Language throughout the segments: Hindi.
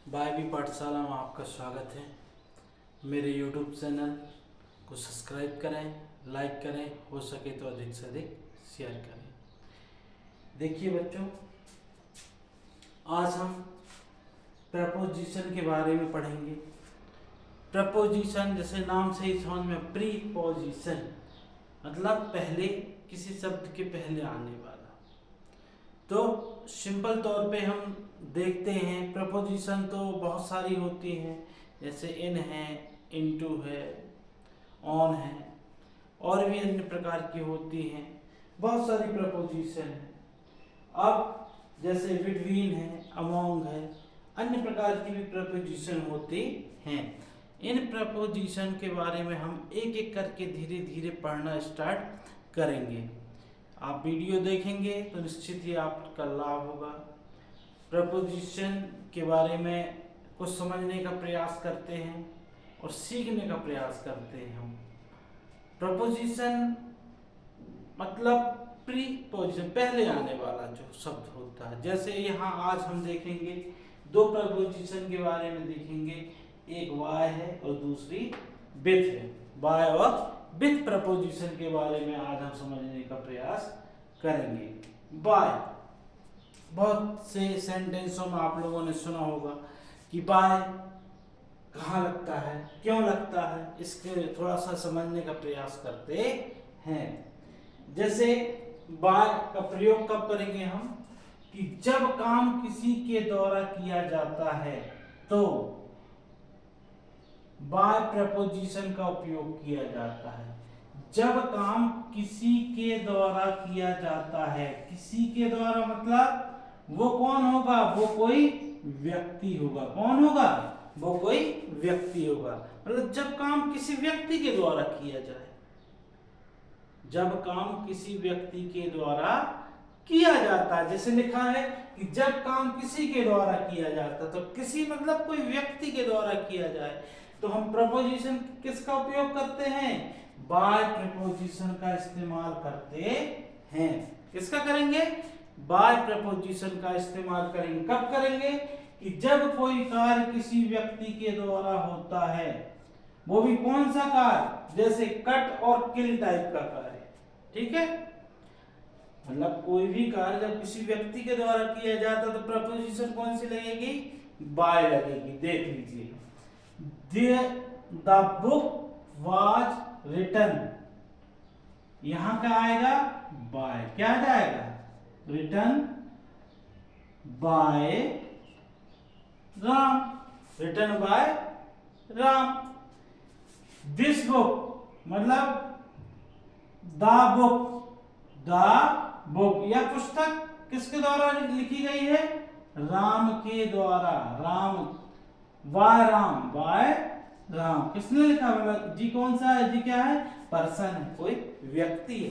बायबी पाठशाला में आपका स्वागत है। मेरे YouTube चैनल को सब्सक्राइब करें, लाइक करें, हो सके तो अधिक से अधिक शेयर करें। देखिए बच्चों, आज हम प्रपोजिशन के बारे में पढ़ेंगे। प्रपोजिशन जैसे नाम से ही समझ में, प्रीपोजिशन मतलब पहले, किसी शब्द के पहले आने वाला। तो सिंपल तौर पे हम देखते हैं, प्रपोजिशन तो बहुत सारी होती हैं, जैसे इन है, इनटू है, ऑन है, और भी अन्य प्रकार की होती हैं। बहुत सारी प्रपोजिशन है। अब जैसे बिटवीन है, अमोंग है, अन्य प्रकार की भी प्रपोजिशन होती हैं। इन प्रपोजिशन के बारे में हम एक एक करके धीरे धीरे पढ़ना स्टार्ट करेंगे। आप वीडियो देखेंगे तो निश्चित ही आपका लाभ होगा। प्रपोजिशन के बारे में कुछ समझने का प्रयास करते हैं और सीखने का प्रयास करते हैं हम। प्रपोजिशन मतलब प्रीपोजिशन, पहले आने वाला जो शब्द होता है। जैसे यहाँ आज हम देखेंगे दो प्रपोजिशन के बारे में देखेंगे, एक वाय है और दूसरी विथ है। वाय और विथ प्रपोजिशन के बारे में आज हम समझने का प्रयास करेंगे। बाय, बहुत से सेंटेंसों में आप लोगों ने सुना होगा कि बाय कहाँ लगता है, क्यों लगता है, इसके थोड़ा सा समझने का प्रयास करते हैं। जैसे बाय का प्रयोग कब करेंगे हम, कि जब काम किसी के द्वारा किया जाता है तो बाय प्रपोजिशन का उपयोग किया जाता है। जब काम किसी के द्वारा किया जाता है, किसी के द्वारा मतलब वो कौन होगा, वो कोई व्यक्ति होगा। कौन होगा, वो कोई व्यक्ति होगा। मतलब जब काम किसी व्यक्ति के द्वारा किया जाए, जब काम किसी व्यक्ति के द्वारा किया जाता है। जैसे लिखा है कि जब काम किसी के द्वारा किया जाता है, तो किसी मतलब कोई व्यक्ति के द्वारा किया जाए तो हम प्रपोजिशन किसका उपयोग करते हैं, बाय प्रपोजिशन का इस्तेमाल करते हैं। किसका करेंगे, बाय प्रपोजिशन का इस्तेमाल करेंगे। कब करेंगे, कि जब कोई कार्य किसी व्यक्ति के द्वारा होता है, वो भी कौन सा कार्य, जैसे कट और किल टाइप का कार्य। ठीक है, मतलब कोई भी कार्य जब किसी व्यक्ति के द्वारा किया जाता तो प्रपोजिशन कौन सी लगेगी, बाय लगेगी। देख लीजिए, द बुक वाज रिटन, यहां क्या आएगा, बाय। क्या जाएगा, written by Ram, written by Ram. This book मतलब द बुक, यह पुस्तक किसके द्वारा लिखी गई है, राम के द्वारा। राम बाय राम, किसने लिखा, मतलब जी कौन सा है, जी क्या है, पर्सन है, कोई व्यक्ति है।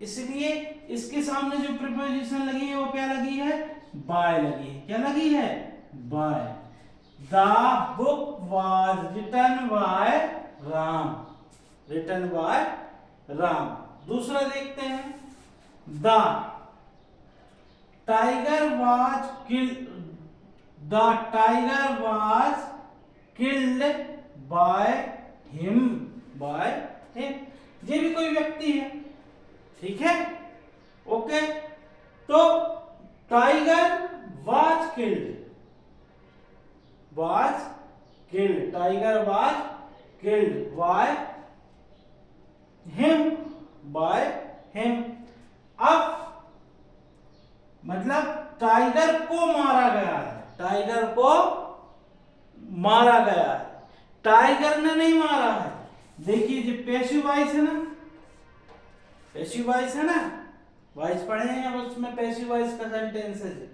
इसलिए इसके सामने जो प्रीपोजिशन लगी है वो क्या लगी है, बाय लगी है। क्या लगी है, by. The book was written by Ram, written by Ram. दूसरा देखते हैं, the tiger was killed, the tiger was killed by him, by him. ये भी कोई व्यक्ति है। ठीक है, ओके। तो tiger was killed, tiger was killed by him, by him. अब मतलब टाइगर को मारा गया है, टाइगर को मारा गया है, टाइगर ने नहीं मारा है। देखिए जो पैसिव वॉइस है ना, पैसिव वॉइस है ना, वॉइस पढ़े हैं, अब उसमें पैसिव वॉइस का सेंटेंस है।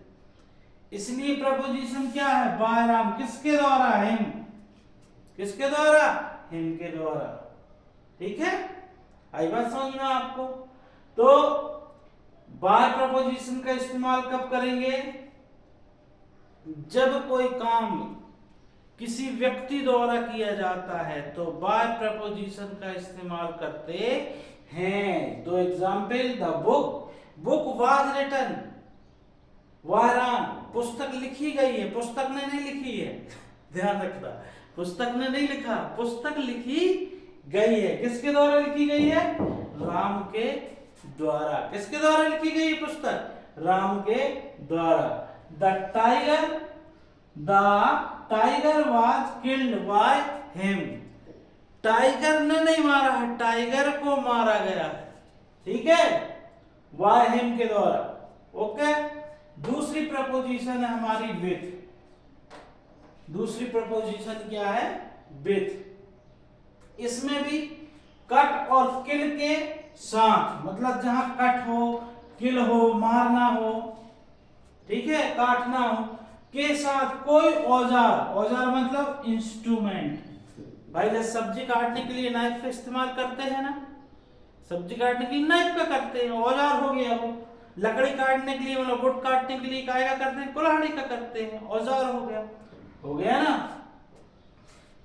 इसलिए प्रपोजिशन क्या है, बाय राम, किसके द्वारा, हिम, किसके द्वारा, हिम के द्वारा। ठीक है, आई बात समझ में आपको। तो बाय प्रपोजिशन का इस्तेमाल कब करेंगे, जब कोई काम किसी व्यक्ति द्वारा किया जाता है तो बाय प्रपोजिशन का इस्तेमाल करते हैं। दो example, the book was written by Ram, पुस्तक लिखी गई है, पुस्तक ने नहीं लिखी है, ध्यान रखना, पुस्तक ने नहीं लिखा, पुस्तक लिखी गई है। किसके द्वारा लिखी गई है? राम के द्वारा। किसके द्वारा लिखी गई है पुस्तक? राम के द्वारा। The tiger was killed by him. Tiger ने नहीं मारा है, टाइगर को मारा गया है, ठीक है, बाय हिम के द्वारा। ओके। दूसरी प्रपोजिशन है हमारी विथ। दूसरी प्रपोजिशन क्या है? विथ। इसमें भी कट और किल के साथ, मतलब जहां कट हो, किल हो, मारना हो, ठीक है, काटना हो, के साथ कोई औजार, औजार मतलब इंस्ट्रूमेंट। भाई जब सब्जी काटने के लिए नाइफ का इस्तेमाल करते हैं ना, सब्जी काटने के लिए नाइफ का करते हैं, औजार हो गया वो। लकड़ी काटने के लिए, मतलब वुड काटने के लिए काय का करते हैं? कुल्हाड़ी का करते हैं, औजार हो गया ना।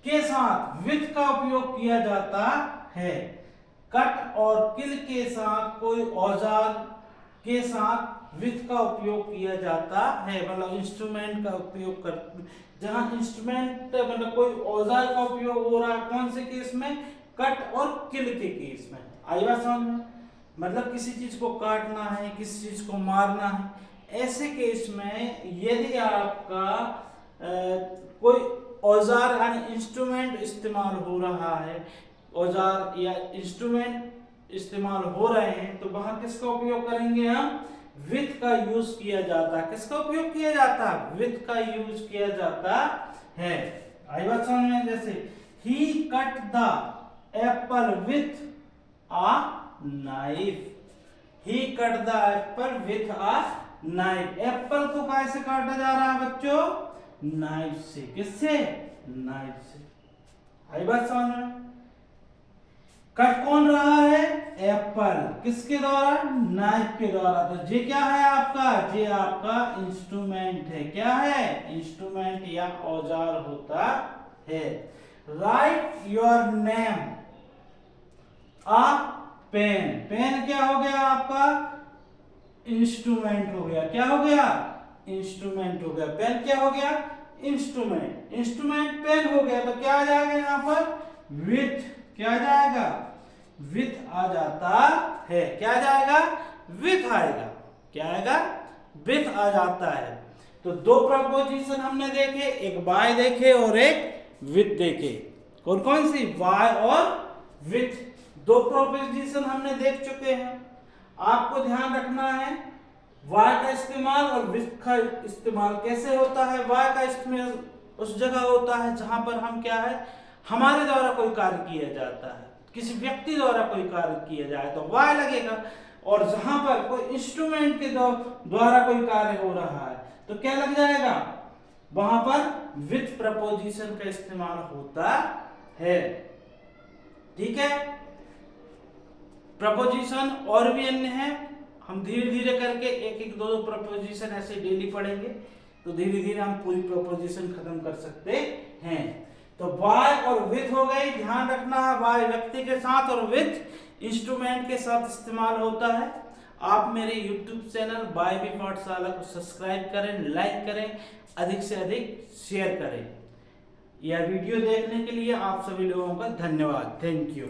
के साथ विथ का उपयोग किया जाता है। कट और किल के साथ कोई औजार के साथ विथ का उपयोग किया जाता है, मतलब इंस्ट्रूमेंट का उपयोग कर, जहां इंस्ट्रूमेंट मतलब कोई औजार का उपयोग हो रहा है, कौन से केस में? कट और किल के केस में। आई बात समझ में? मतलब किसी चीज को काटना है, किसी चीज को मारना है, ऐसे केस में यदि आपका कोई औजार यानी इंस्ट्रूमेंट इस्तेमाल हो रहा है, औजार या इंस्ट्रूमेंट इस्तेमाल हो रहे हैं, तो वहां किसका उपयोग करेंगे हम? विथ का यूज किया जाता है। किसका उपयोग किया जाता है? विथ का यूज किया जाता है। आई बात समझ में? जैसे ही cut the apple with a knife. He cut the apple with a knife. Apple को कैसे काटा जा रहा है बच्चों? नाइफ से। किससे? नाइफ से। आई बात समझ में? कट कौन रहा है? एप्पल। किसके द्वारा? नाइफ के द्वारा। तो ये क्या है आपका? ये आपका इंस्ट्रूमेंट है। क्या है? इंस्ट्रूमेंट या औजार होता है। Write your name a pen. Pen क्या हो गया आपका? इंस्ट्रूमेंट हो गया। क्या हो गया? इंस्ट्रूमेंट हो गया। पेन क्या हो गया? इंस्ट्रूमेंट। इंस्ट्रूमेंट पेन हो गया, तो क्या आ जाएगा यहाँ पर? विथ। क्या आ जाएगा? विथ आ जाता है। क्या आ जाएगा? विथ आएगा। क्या आएगा? विथ आ जाता है। तो दो प्रपोजिशन हमने देखे, एक बाय देखे और एक विथ देखे। कौन कौन सी? बाय और विथ। दो प्रपोजिशन हमने देख चुके हैं। आपको ध्यान रखना है वाय का इस्तेमाल और विथ का इस्तेमाल कैसे होता है। वाय का इस्तेमाल उस जगह होता है जहां पर हम क्या है, हमारे द्वारा कोई कार्य किया जाता है, किसी व्यक्ति द्वारा कोई कार्य किया जाए तो वाय लगेगा, और जहां पर कोई इंस्ट्रूमेंट के द्वारा कोई कार्य हो रहा है तो क्या लग जाएगा? वहां पर विथ प्रपोजिशन का इस्तेमाल होता है। ठीक है। प्रपोजिशन और भी अन्य है, हम धीरे धीरे करके एक एक दो प्रपोजिशन ऐसे डेली पढ़ेंगे तो धीरे धीरे हम पूरी प्रपोजिशन खत्म कर सकते हैं। तो बाय और विथ हो गई, ध्यान रखना है बाय व्यक्ति के साथ और विथ इंस्ट्रूमेंट के साथ इस्तेमाल होता है। आप मेरे YouTube चैनल बाय बी पाठशाला को सब्सक्राइब करें, लाइक करें, अधिक से अधिक शेयर करें। यह वीडियो देखने के लिए आप सभी लोगों का धन्यवाद। Thank you.